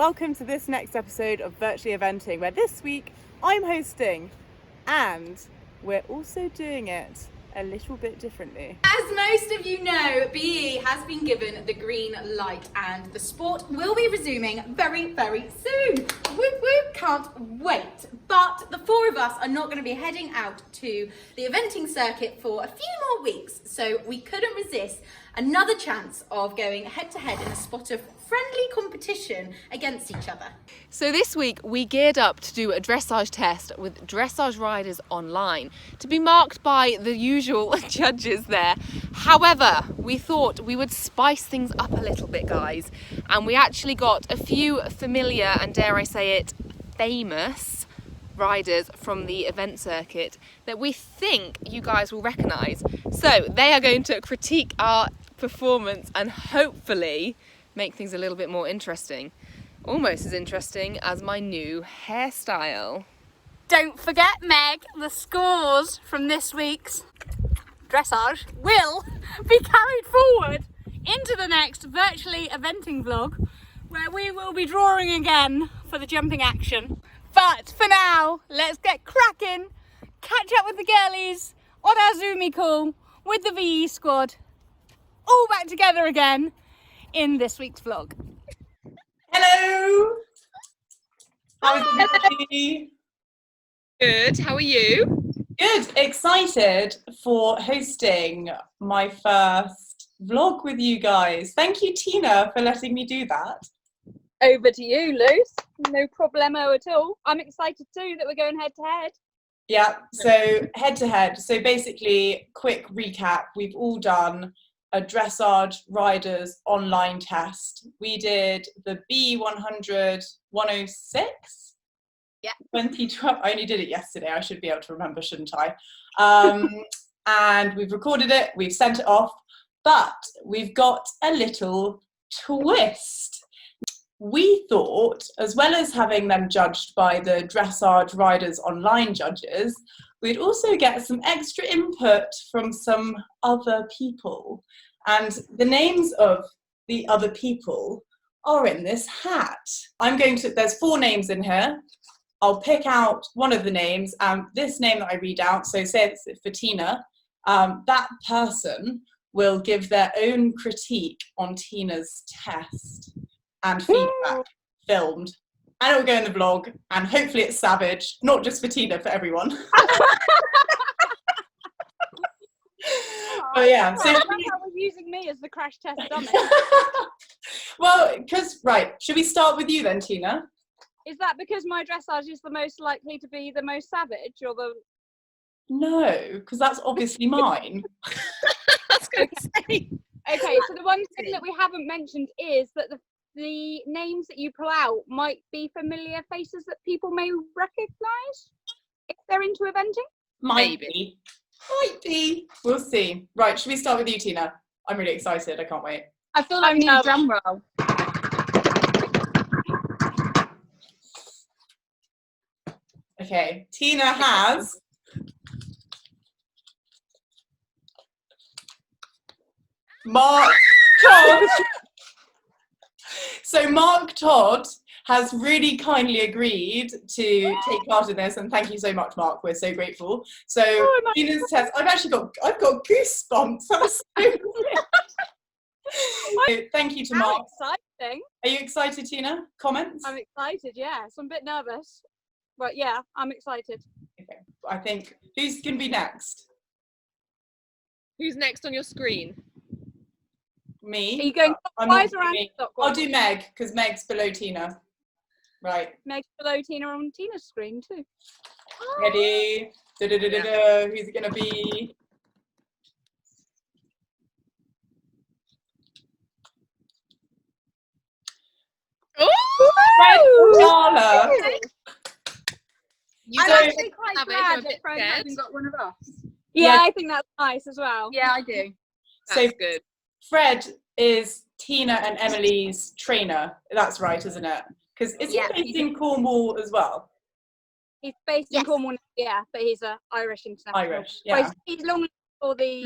welcome to this next episode of Virtually Eventing, where this week I'm hosting and we're also doing it a little bit differently. As most of you know, BE has been given the green light and the sport will be resuming very, very soon. Whoop whoop, can't wait. But the four of us are not going to be heading out to the eventing circuit for a few more weeks, so we couldn't resist another chance of going head to head in a spot of friendly competition against each other. So this week we geared up to do a dressage test with Dressage Riders Online to be marked by the usual judges there. However, we thought we would spice things up a little bit, guys, and we actually got a few familiar and, dare I say it, famous riders from the event circuit that we think you guys will recognise. So they are going to critique our performance and hopefully make things a little bit more interesting. Almost as interesting as my new hairstyle. Don't forget, Meg, the scores from this week's dressage will be carried forward into the next Virtually Eventing vlog, where we will be drawing again for the jumping action. But for now, let's get cracking, catch up with the girlies on our Zoomy call with the VE squad, all back together again in this week's vlog. Hello! How's everybody? Good, how are you? Good, excited for hosting my first vlog with you guys. Thank you, Tina, for letting me do that. Over to you, Luce. No problemo at all. I'm excited too that we're going head to head. Yeah, so head to head. So basically, quick recap, we've all done a Dressage Riders Online Test. We did the B100 106? Yeah. 2012. I only did it yesterday. I should be able to remember, shouldn't I? And we've recorded it, we've sent it off, but we've got a little twist. We thought, as well as having them judged by the Dressage Riders Online judges, we'd also get some extra input from some other people. And the names of the other people are in this hat. There's 4 names in here. I'll pick out one of the names, and this name that I read out, so say it's for Tina, that person will give their own critique on Tina's test and feedback filmed. And it'll go in the vlog, and hopefully it's savage, not just for Tina, for everyone. But yeah, so how we're using me as the crash test dummy. well, right, should we start with you then, Tina? Is that because my dressage is the most likely to be the most savage, or the... No, because that's obviously mine. I was going to say. Okay, so the one thing that we haven't mentioned is that the names that you pull out might be familiar faces that people may recognise if they're into eventing. Might be. We'll see. Right, should we start with you, Tina? I'm really excited. I can't wait. I feel like we need a drum roll. Okay, Tina has Mark Todd. So Mark Todd has really kindly agreed to take part in this, and thank you so much, Mark. We're so grateful. So Tina's test. I've got goosebumps. That's so thank you to Mark. How exciting! Are you excited, Tina? Comments? I'm excited. Yes, I'm a bit nervous, but yeah, I'm excited. Okay. I think who's going to be next? Who's next on your screen? Me. Are you going clockwise or anti-clockwise? I'll do Meg, because Meg's below Tina. Right. Meg's below Tina on Tina's screen too. Ready? Da-da-da-da-da. Who's it going to be? Darla. I'm actually quite glad that Fred hasn't got one of us. Yeah, I think that's nice as well. Yeah, I do. So good. Fred is Tina and Emily's trainer. That's right, isn't it? Because is he based in Cornwall as well? He's based in Cornwall, yeah, but he's an Irish international. Irish, yeah. Well, he's long for the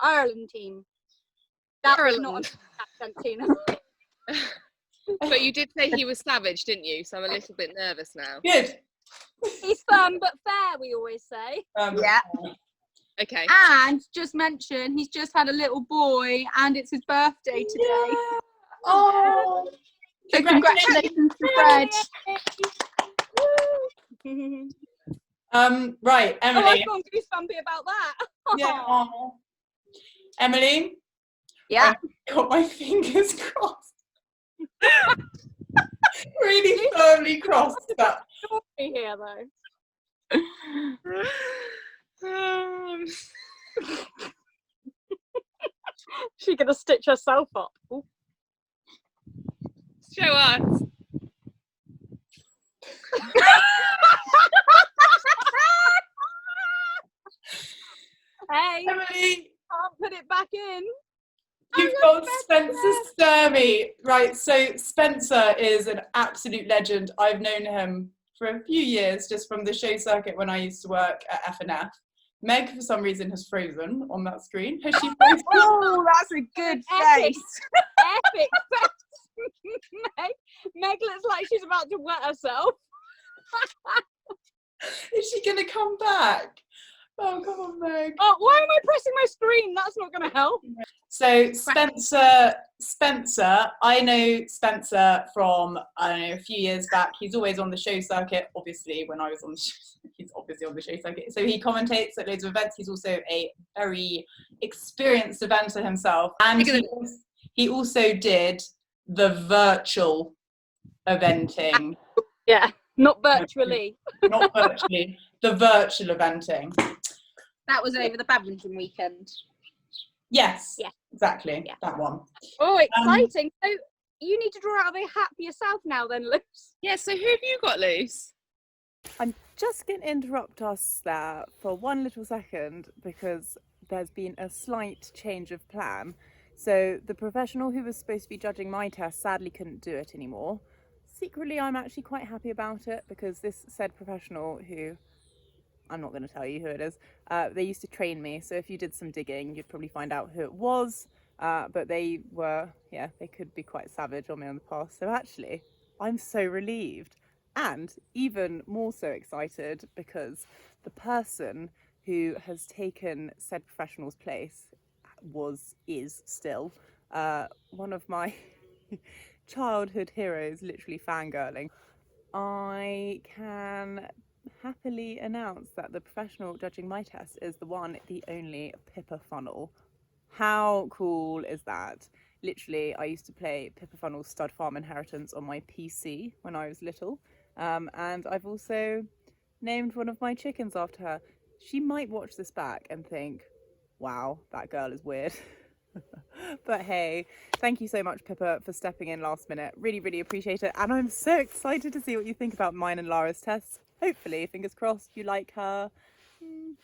Ireland team. That was not an accent, Tina. But you did say he was savage, didn't you? So I'm a little bit nervous now. Good. He's fun but fair, we always say. Yeah. Okay. And just mention, he's just had a little boy and it's his birthday today. Yeah. Oh. So congratulations to Fred. Right, Oh, Emily. I've gone goosebumpy about that. Yeah. Oh. Emily. Yeah. I've got my fingers crossed. Really firmly crossed, but Story here though. She's gonna stitch herself up. Ooh. Show us. Hey, Emily, can't put it back in. you've got Spencer Sturmey. Right, so Spencer is an absolute legend. I've known him for a few years, just from the show circuit when I used to work at F&F. Meg, for some reason, has frozen on that screen. Has she frozen? Oh, that's a good Epic. face. Epic face. Meg looks like she's about to wet herself. Is she going to come back? Oh, come on, Meg. Oh, why am I pressing my screen? That's not going to help. So Spencer, I know Spencer from, I don't know, a few years back. He's always on the show circuit, obviously, when I was on the show, he's obviously on the show circuit. So he commentates at loads of events. He's also a very experienced eventer himself. And he also did the virtual eventing. Yeah, not virtually. Not virtually, the virtual eventing. That was over the badminton weekend. Yes, Yeah. exactly, Yeah. that one. Oh, exciting. So you need to draw out of a hat for yourself now then, Luce. Yeah, so who have you got, Luce? I'm just going to interrupt us there for one little second because there's been a slight change of plan. So the professional who was supposed to be judging my test sadly couldn't do it anymore. Secretly, I'm actually quite happy about it because this said professional, who I'm not going to tell you who it is, they used to train me. So if you did some digging, you'd probably find out who it was. But they were, yeah, they could be quite savage on me in the past. So actually, I'm so relieved. And even more so excited because the person who has taken said professional's place is still one of my childhood heroes, literally fangirling. I can happily announce that the professional judging my test is the one, the only Pippa Funnel. How cool is that? Literally, I used to play Pippa Funnel's Stud Farm Inheritance on my PC when I was little. And I've also named one of my chickens after her. She might watch this back and think, wow, that girl is weird. But hey, thank you so much, Pippa, for stepping in last minute. Really, really appreciate it. And I'm so excited to see what you think about mine and Lara's tests. Hopefully, fingers crossed, you like her.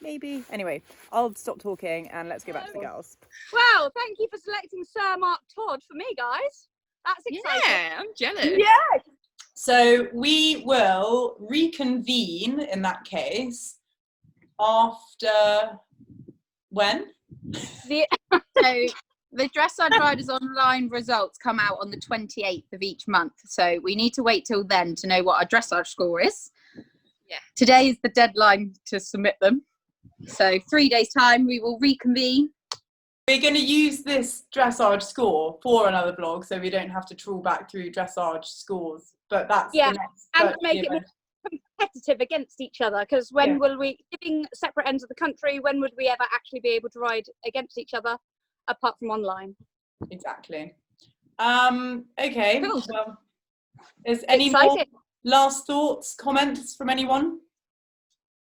Maybe. Anyway, I'll stop talking and let's go back to the girls. Well, thank you for selecting Sir Mark Todd for me, guys. That's exciting. Yeah, I'm jealous. Yeah. So we will reconvene in that case after when? So the Dressage Riders Online results come out on the 28th of each month. So we need to wait till then to know what our dressage score is. Yeah. Today is the deadline to submit them. So 3 days' time, we will reconvene. We're going to use this dressage score for another blog, so we don't have to trawl back through dressage scores. But that's Yeah, the next and virtual make it event. competitive against each other, because when Yeah. will we, living separate ends of the country, when would we ever actually be able to ride against each other apart from online? Exactly. Okay. Cool. Well, is any more Exciting. last thoughts, comments from anyone?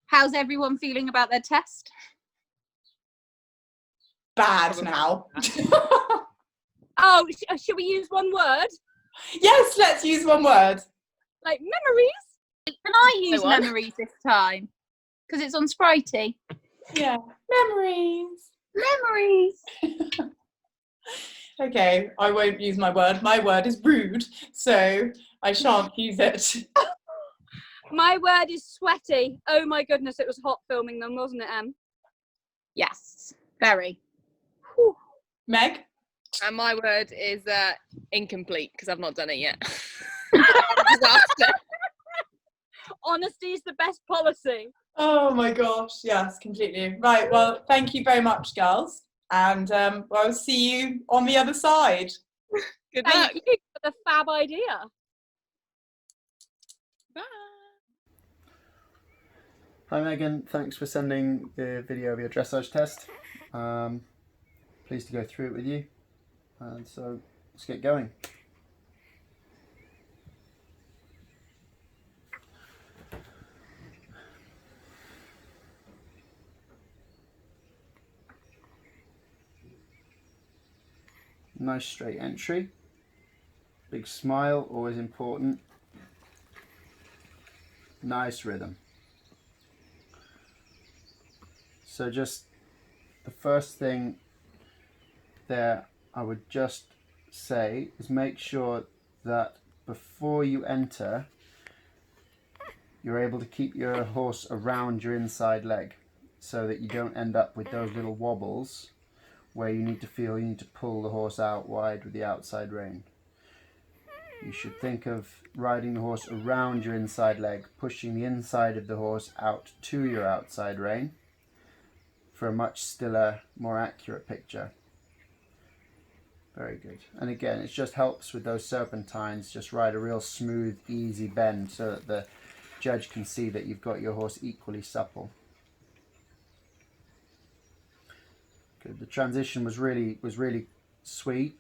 How's everyone feeling about their test? Bad now. Oh, should we use one word? Yes, let's use one word. Like memories? Can I use Go on. memories this time? Because it's on Spritey. Yeah. Memories. Memories. Okay, I won't use my word. My word is rude, so I shan't use it. My word is sweaty. Oh my goodness, it was hot filming them, wasn't it, Em? Yes, very. Meg? And my word is incomplete, because I've not done it yet. Disaster. Honesty is the best policy. Oh my gosh, yes, completely. Right, well, thank you very much, girls. And I'll see you on the other side. Good luck. Thank you for the fab idea. Bye. Hi Megan, thanks for sending the video of your dressage test. Pleased to go through it with you. And so let's get going. Nice straight entry. Big smile, always important. Nice rhythm. So just the first thing there I would just say is make sure that before you enter you're able to keep your horse around your inside leg so that you don't end up with those little wobbles where you need to pull the horse out wide with the outside rein. You should think of riding the horse around your inside leg, pushing the inside of the horse out to your outside rein for a much stiller, more accurate picture. Very good. And again, it just helps with those serpentines. Just ride a real smooth, easy bend so that the judge can see that you've got your horse equally supple. Good. The transition was really sweet.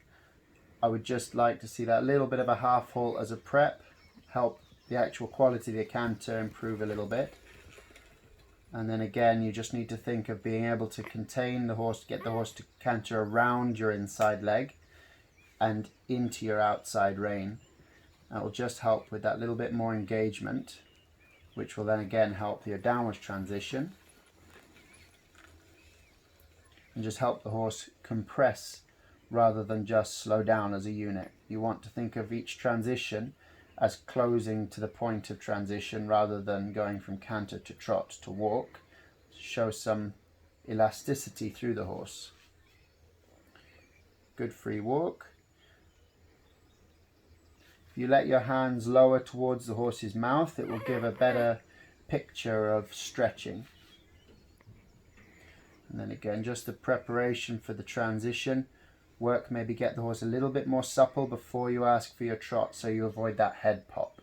I would just like to see that little bit of a half halt as a prep, help the actual quality of the canter improve a little bit. And then again, you just need to think of being able to contain the horse, get the horse to canter around your inside leg and into your outside rein. That will just help with that little bit more engagement, which will then again help your downwards transition and just help the horse compress rather than just slow down as a unit. You want to think of each transition as closing to the point of transition rather than going from canter to trot to walk. Show some elasticity through the horse. Good free walk. If you let your hands lower towards the horse's mouth, it will give a better picture of stretching. And then again, just the preparation for the transition. Work, maybe get the horse a little bit more supple before you ask for your trot so you avoid that head pop.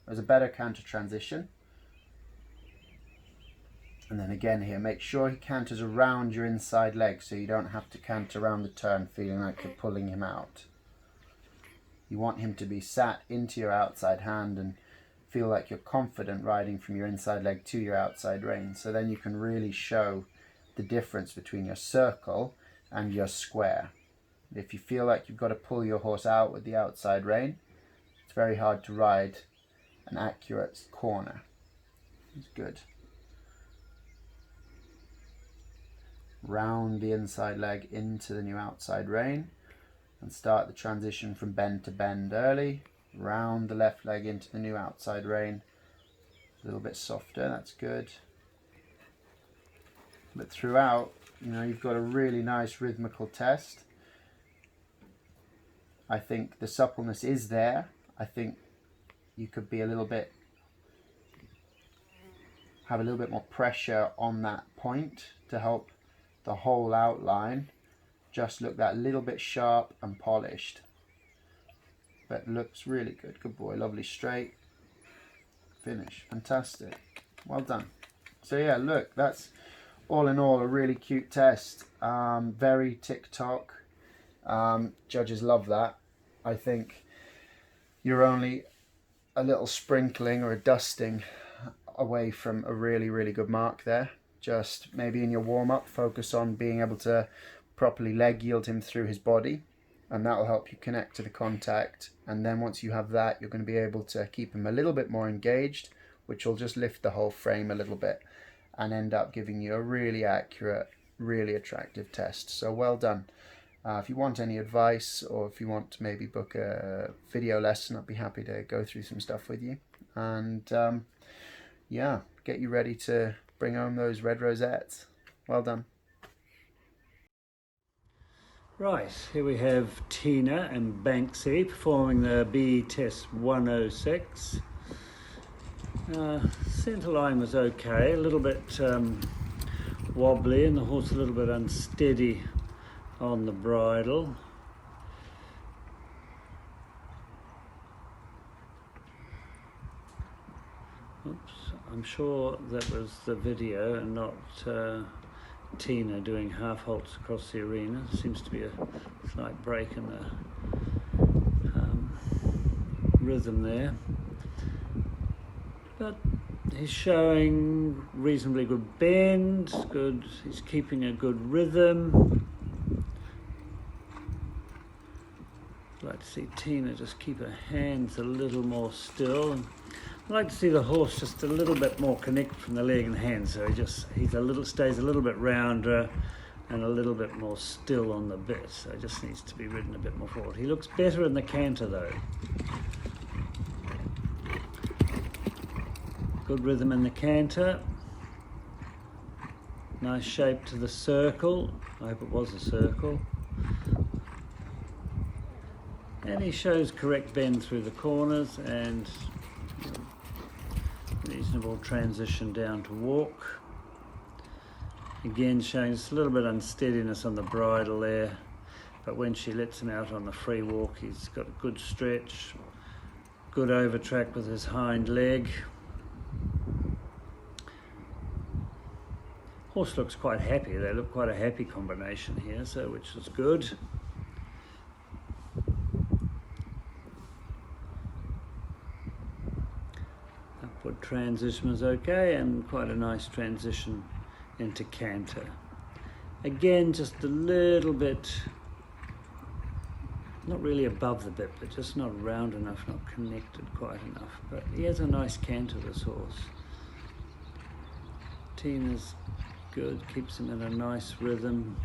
There's a better canter transition. And then again here, make sure he canters around your inside leg so you don't have to canter around the turn feeling like you're pulling him out. You want him to be sat into your outside hand and feel like you're confident riding from your inside leg to your outside rein. So then you can really show the difference between your circle and your square. If you feel like you've got to pull your horse out with the outside rein, it's very hard to ride an accurate corner. It's good. Round the inside leg into the new outside rein and start the transition from bend to bend early. Round the left leg into the new outside rein. A little bit softer, that's good. But throughout, you've got a really nice rhythmical test. I think the suppleness is there. I think you could be have a little bit more pressure on that point to help the whole outline just look that little bit sharp and polished. But looks really good. Good boy, lovely straight. Finish, fantastic. Well done. So yeah, look, that's all in all a really cute test. Very TikTok. Judges love that. I think you're only a little sprinkling or a dusting away from a really good mark there. Just maybe in your warm-up focus on being able to properly leg yield him through his body, and that will help you connect to the contact. And then once you have that, you're going to be able to keep him a little bit more engaged, which will just lift the whole frame a little bit and end up giving you a really accurate, really attractive test. So well done. If you want any advice, or if you want to maybe book a video lesson, I'd be happy to go through some stuff with you and yeah, get you ready to bring home those red rosettes. Well done. Right, here we have Tina and Banksy performing the BE test 106. Centre line was okay, a little bit wobbly and the horse a little bit unsteady on the bridle. Oops, I'm sure that was the video and not Tina doing half halts across the arena. Seems to be a slight break in the rhythm there, but he's showing reasonably good bend, good, he's keeping a good rhythm. I'd like to see Tina just keep her hands a little more still. I'd like to see the horse just a little bit more connected from the leg and hand, so he stays a little bit rounder and a little bit more still on the bit, so he just needs to be ridden a bit more forward. He looks better in the canter though. Good rhythm in the canter. Nice shape to the circle. I hope it was a circle. And he shows correct bend through the corners and reasonable transition down to walk. Again showing just a little bit of unsteadiness on the bridle there, but when she lets him out on the free walk he's got a good stretch, good overtrack with his hind leg. Horse looks quite happy, they look quite a happy combination here, so which is good. Upward transition was okay and quite a nice transition into canter. Again, just a little bit, not really above the bit, but just not round enough, not connected quite enough. But he has a nice canter, this horse. Tina's good, keeps him in a nice rhythm.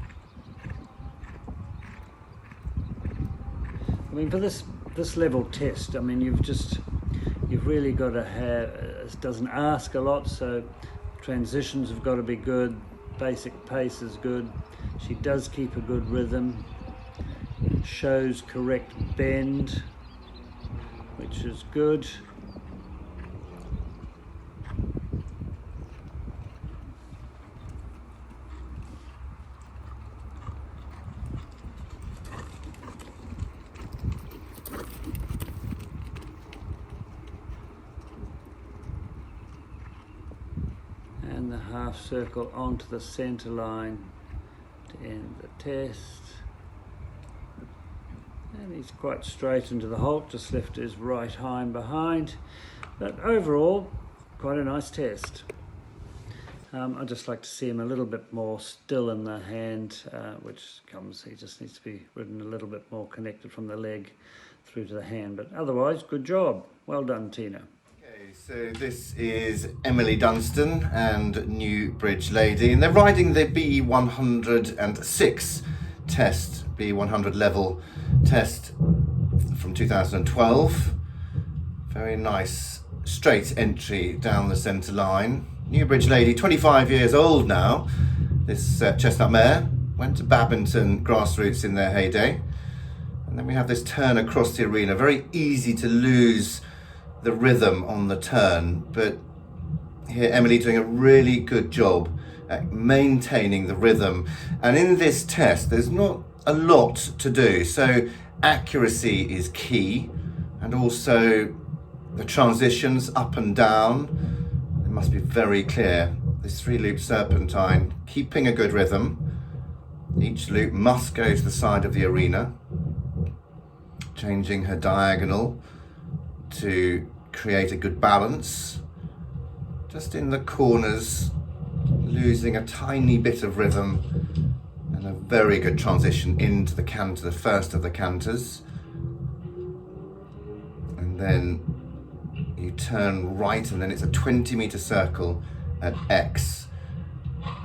I mean, for this level test, I mean, you've really got to have, it doesn't ask a lot, so transitions have got to be good, basic pace is good. She does keep a good rhythm, shows correct bend, which is good. And the half circle onto the centre line to end the test. And he's quite straight into the halt, just left his right hind behind. But overall, quite a nice test. I'd just like to see him a little bit more still in the hand, he just needs to be ridden a little bit more connected from the leg through to the hand. But otherwise, good job. Well done, Tina. So this is Emily Dunstan and New Bridge Lady, and they're riding the BE 106 test, BE 100 level test from 2012. Very nice straight entry down the centre line. New Bridge Lady, 25 years old now. This chestnut mare went to Babington grassroots in their heyday. And then we have this turn across the arena. Very easy to lose the rhythm on the turn, but here Emily doing a really good job at maintaining the rhythm. And in this test there's not a lot to do, so accuracy is key, and also the transitions up and down, it must be very clear. This 3-loop serpentine, keeping a good rhythm. Each loop must go to the side of the arena, changing her diagonal to create a good balance. Just in the corners, losing a tiny bit of rhythm, and a very good transition into the canter, the first of the canters. And then you turn right, and then it's a 20-meter circle at X.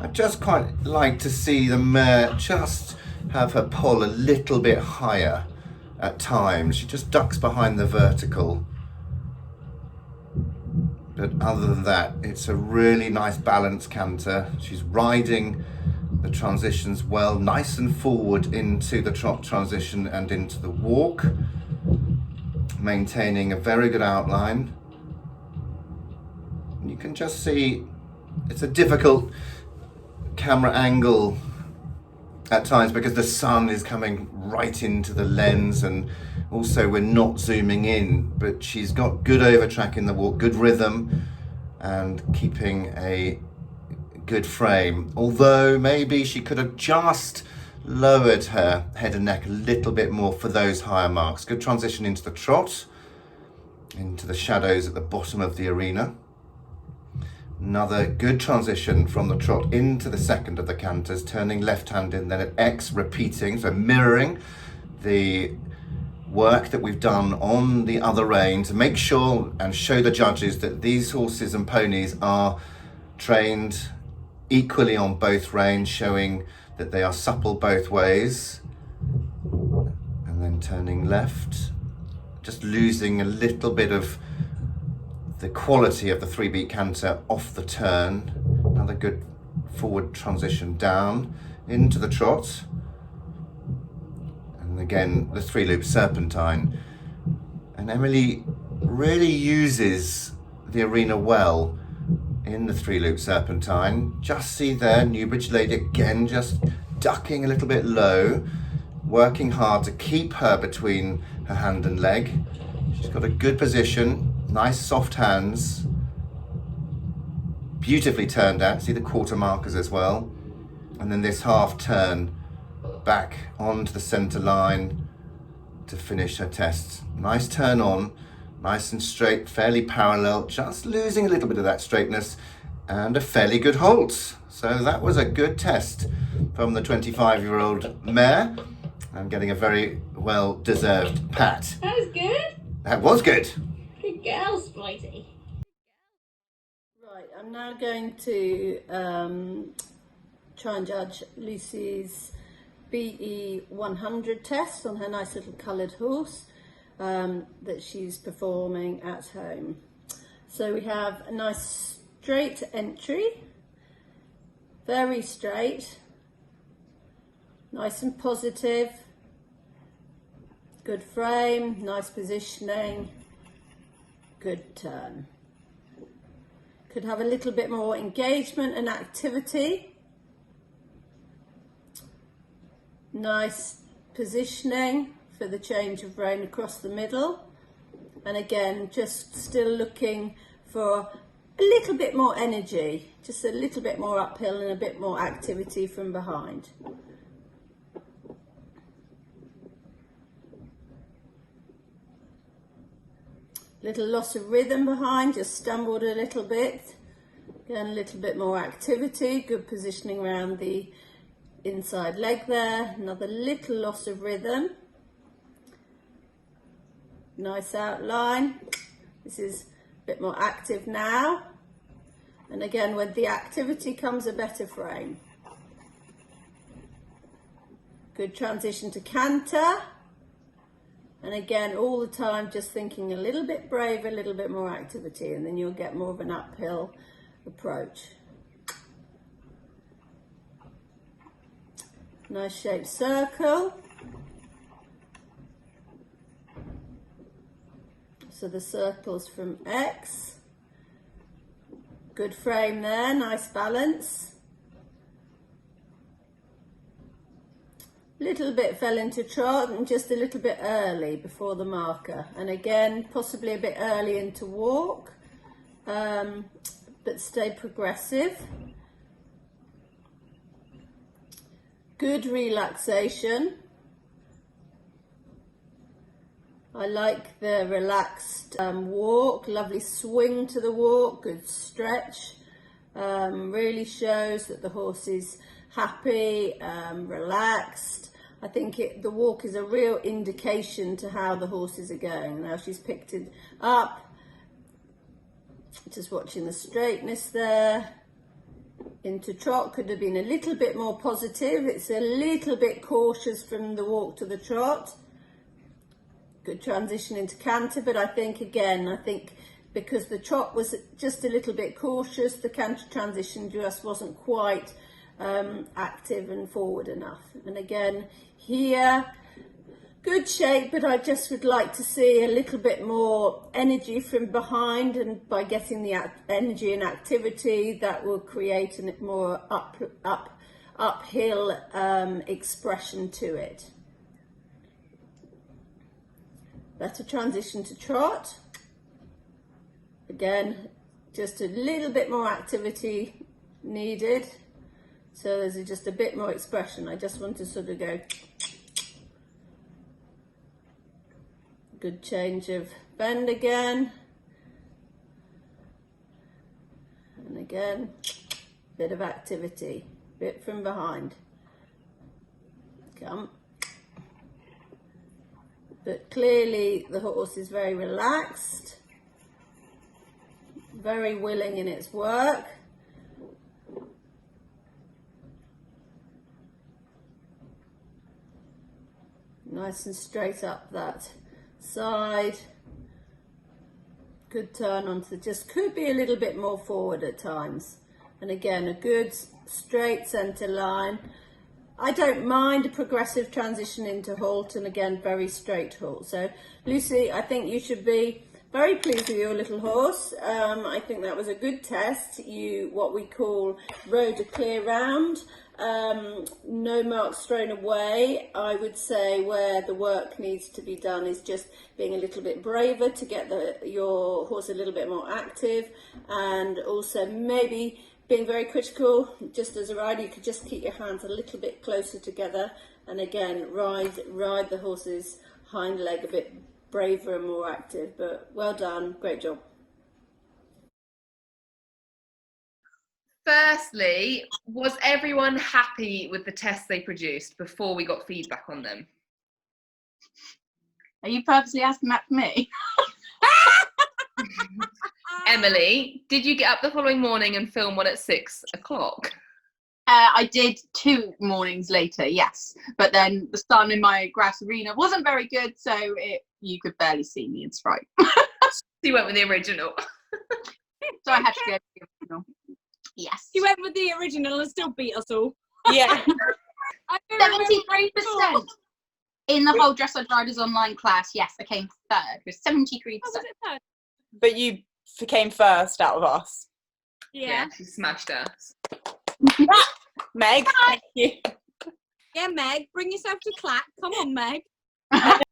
I'd just quite like to see the mare just have her poll a little bit higher at times. She just ducks behind the vertical. But other than that, it's a really nice balanced canter. She's riding the transitions well, nice and forward into the trot transition and into the walk, maintaining a very good outline. You can just see it's a difficult camera angle at times because the sun is coming right into the lens, and also we're not zooming in, but she's got good overtrack in the walk, good rhythm, and keeping a good frame. Although maybe she could have just lowered her head and neck a little bit more for those higher marks. Good transition into the trot, into the shadows at the bottom of the arena. Another good transition from the trot into the second of the canters, turning left-handed, then at X, repeating, so mirroring the work that we've done on the other rein to make sure and show the judges that these horses and ponies are trained equally on both reins, showing that they are supple both ways. And then turning left, just losing a little bit of the quality of the 3-beat canter off the turn. Another good forward transition down into the trot. And again, the 3-loop serpentine. And Emily really uses the arena well in the 3-loop serpentine. Just see there, Newbridge Lady again, just ducking a little bit low, working hard to keep her between her hand and leg. She's got a good position. Nice soft hands, beautifully turned out. See the quarter markers as well. And then this half turn back onto the center line to finish her test. Nice turn on, nice and straight, fairly parallel, just losing a little bit of that straightness, and a fairly good halt. So that was a good test from the 25-year-old mare. I'm getting a very well deserved pat. That was good. That was good. Good girl, Spidey. Right, I'm now going to try and judge Lucy's BE 100 test on her nice little coloured horse that she's performing at home. So we have a nice straight entry, very straight, nice and positive, good frame, nice positioning, good turn. Could have a little bit more engagement and activity. Nice positioning for the change of rein across the middle. And again, just still looking for a little bit more energy, just a little bit more uphill and a bit more activity from behind. Little loss of rhythm behind, just stumbled a little bit. Again, a little bit more activity, good positioning around the inside leg there. Another little loss of rhythm. Nice outline. This is a bit more active now. And again, with the activity comes a better frame. Good transition to canter. And again, all the time just thinking a little bit braver, a little bit more activity, and then you'll get more of an uphill approach. Nice shaped circle. So the circle's from X. Good frame there, nice balance. Little bit fell into trot and just a little bit early before the marker, and again possibly a bit early into walk, but stay progressive. Good relaxation. I like the relaxed walk, lovely swing to the walk, good stretch, really shows that the horse is happy, relaxed. I think the walk is a real indication to how the horses are going. Now she's picked it up, just watching the straightness there. Into trot, could have been a little bit more positive. It's a little bit cautious from the walk to the trot. Good transition into canter, but I think because the trot was just a little bit cautious, the canter transition just wasn't quite active and forward enough. And again, here, good shape, but I just would like to see a little bit more energy from behind, and by getting the energy and activity, that will create a more uphill expression to it. Better transition to trot. Again, just a little bit more activity needed. So there's just a bit more expression. I just want to sort of go. Good change of bend again. And again, bit of activity, bit from behind. Come. But clearly the horse is very relaxed, very willing in its work. Nice and straight up that side. Good turn onto, just could be a little bit more forward at times. And again, a good straight centre line. I don't mind a progressive transition into halt, and again, very straight halt. So Lucy, I think you should be very pleased with your little horse. I think that was a good test. You, what we call, rode a clear round. No marks thrown away. I would say where the work needs to be done is just being a little bit braver to get your horse a little bit more active, and also maybe being very critical. Just as a rider, you could just keep your hands a little bit closer together, and again ride the horse's hind leg a bit braver and more active. But well done, great job. Firstly, was everyone happy with the tests they produced before we got feedback on them? Are you purposely asking that for me? Emily, did you get up the following morning and film one at 6 o'clock? I did 2 mornings later, yes. But then the sun in my grass arena wasn't very good, so you could barely see me in Sprite. So you went with the original. So I had to go with the original. Yes. You went with the original and still beat us all. Yeah. 73% in the whole Dressage Riders Online class. Yes, I came third with 73%. But you came first out of us. Yeah. She smashed us. Meg, thank you. Yeah, Meg, bring yourself to clap. Come on, Meg.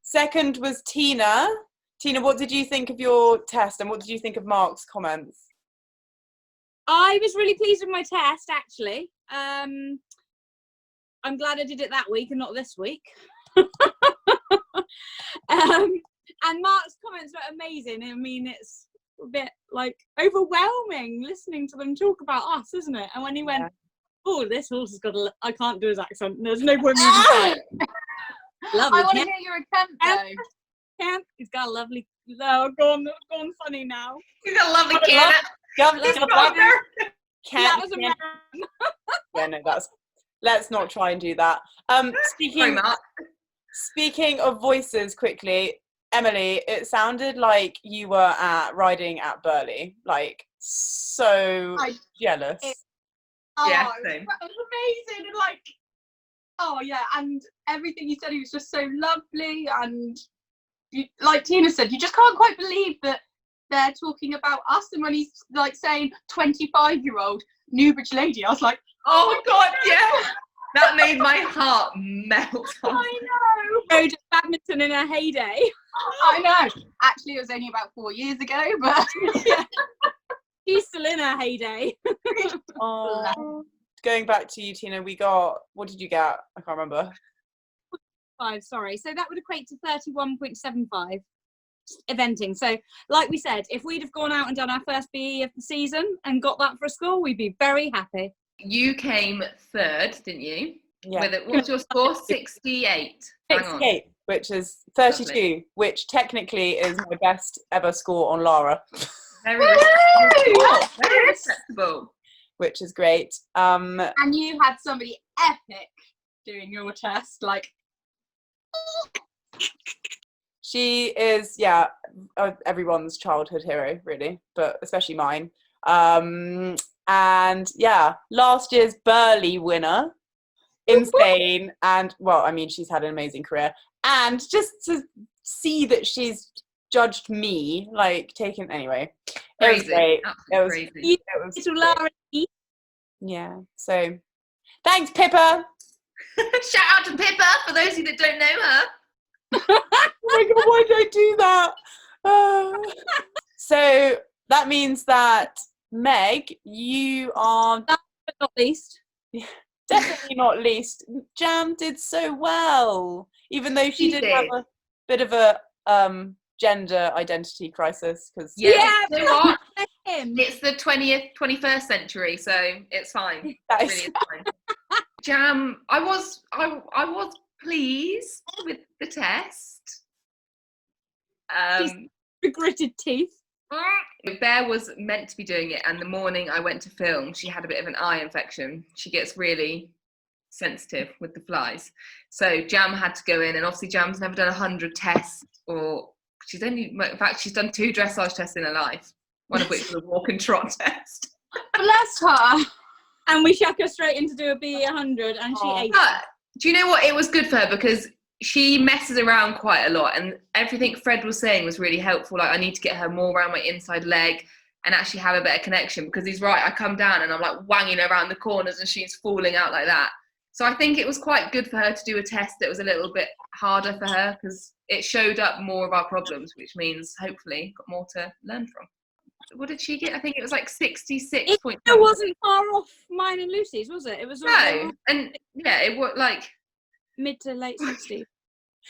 Second was Tina. Tina, what did you think of your test, and what did you think of Mark's comments? I was really pleased with my test, actually. I'm glad I did it that week and not this week. And Mark's comments were amazing. I mean, it's a bit like overwhelming listening to them talk about us, isn't it? And when he went, oh, this horse has got I can't do his accent. There's no point in even trying. Lovely. I want to hear your attempt, though. Kent, he's got a lovely, no, gone funny now. He's got a lovely kid. Yeah, no, let's not try and do that. Speaking of voices, quickly, Emily, it sounded like you were riding at Burley, like so jealous. Yeah, It same. was amazing, and like, oh yeah, and everything you said, he was just so lovely, and you, like Tina said, you just can't quite believe that they're talking about us. And when he's like saying 25-year-old Newbridge lady, I was like, Oh my god, yeah. That made my heart melt. I know. Rode badminton in her heyday. I know. Actually, it was only about 4 years ago, but Yeah. She's still in her heyday. Oh. Going back to you, Tina, we got, what did you get? I can't remember. 5, sorry. So that would equate to 31.75 eventing. So like we said, if we'd have gone out and done our first BE of the season and got that for a score, we'd be very happy. You came third, didn't you? Yeah. What was your score? 68. Hang on. 68, which is 32, Lovely. which technically is my best ever score on Lara, Very respectable. Very respectable. which is great. and you had somebody epic doing your test, like. She is, everyone's childhood hero, really, but especially mine. And yeah, last year's Burley winner. Insane. And well, I mean, she's had an amazing career. And just to see that she's judged me, like taken anyway. It was great. It was crazy. It was Little Lara. yeah. So thanks, Pippa. Shout out to Pippa for those of you that don't know her. Oh my god, why did I do that? So that means that Meg, you are Last but not least. definitely not least. Jam did so well, even though she did have a bit of a gender identity crisis. Because Yeah, you know what? Him. It's the 21st century, so it's fine. That It is- really is fine. Jam, I was pleased with the test. The gritted teeth. Bear was meant to be doing it, and the morning I went to film, she had a bit of an eye infection. She gets really sensitive with the flies, so Jam had to go in, and obviously Jam's never done 100 tests, or she's done 2 dressage tests in her life, one of which was a walk and trot test. Bless her. And we shuck her straight in to do a BE 100, and she ate. But do you know what? It was good for her because she messes around quite a lot, and everything Fred was saying was really helpful. Like, I need to get her more around my inside leg and actually have a better connection, because he's right. I come down and I'm like wanging her around the corners and she's falling out like that. So I think it was quite good for her to do a test that was a little bit harder for her, because it showed up more of our problems, which means hopefully got more to learn from. What did she get? I think it was like 66 points. It wasn't far off mine and Lucy's, was it? It was No, and yeah, it was like mid to late 60s.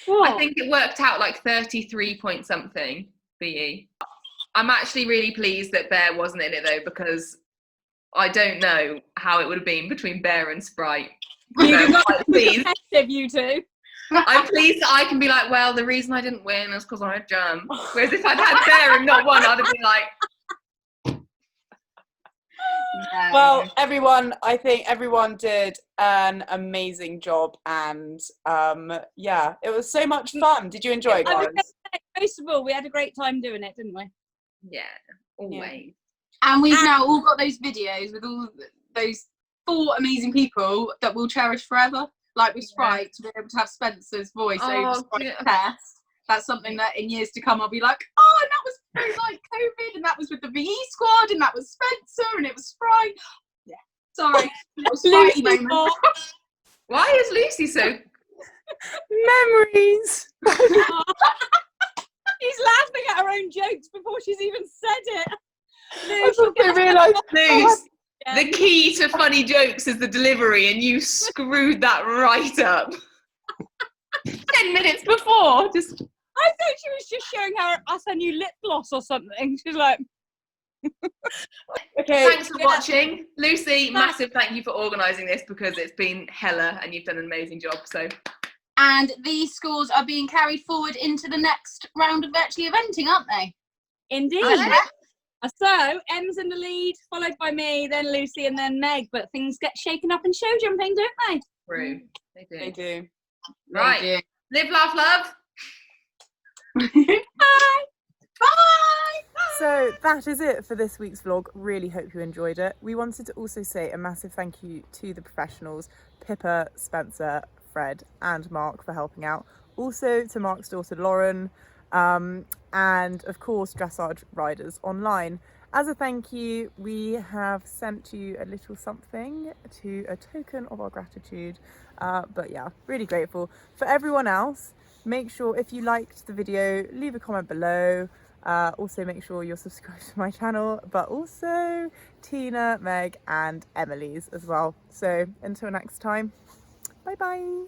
I think it worked out like 33 point something BE. I'm actually really pleased that Bear wasn't in it though, because I don't know how it would have been between Bear and Sprite. You pleased. You two. I'm pleased that I can be like, well, the reason I didn't win is because I had Jam. Whereas if I'd had Bear and not won, I'd have been like, no. Well, I think everyone did an amazing job, and yeah, it was so much fun. Did you enjoy it, guys? Most of all, we had a great time doing it, didn't we? Yeah, always. And we've now all got those videos with all those 4 amazing people that we'll cherish forever. Like with Sprite, to be able to have Spencer's voice over Sprite's test. That's something that in years to come I'll be like, oh, and that was through like COVID, and that was with the VE squad, and that was Spencer, and it was Sprite. Yeah, sorry, little Sprite moment. Why is Lucy so? Memories. She's laughing at her own jokes before she's even said it. I thought they realised. Luce, the key to funny jokes is the delivery, and you screwed that right up. 10 minutes before, just. I thought she was just showing us her new lip gloss or something. She's like, okay. Thanks for watching. Lucy, massive thank you for organising this, because it's been hella and you've done an amazing job. So. And these scores are being carried forward into the next round of virtually eventing, aren't they? indeed. So Em's in the lead, followed by me, then Lucy, and then Meg. But things get shaken up in show jumping, don't they? True. They do. They do. Right. They do. Live, laugh, love. Bye. Bye! So that is it for this week's vlog. Really hope you enjoyed it. We wanted to also say a massive thank you to the professionals, Pippa, Spencer, Fred and Mark, for helping out. Also to Mark's daughter Lauren, and of course Dressage Riders Online. As a thank you, we have sent you a little something to a token of our gratitude. But yeah, really grateful. For everyone else, make sure if you liked the video, leave a comment below. Also make sure you're subscribed to my channel, but also Tina, Meg and Emily's as well. So until next time, bye bye.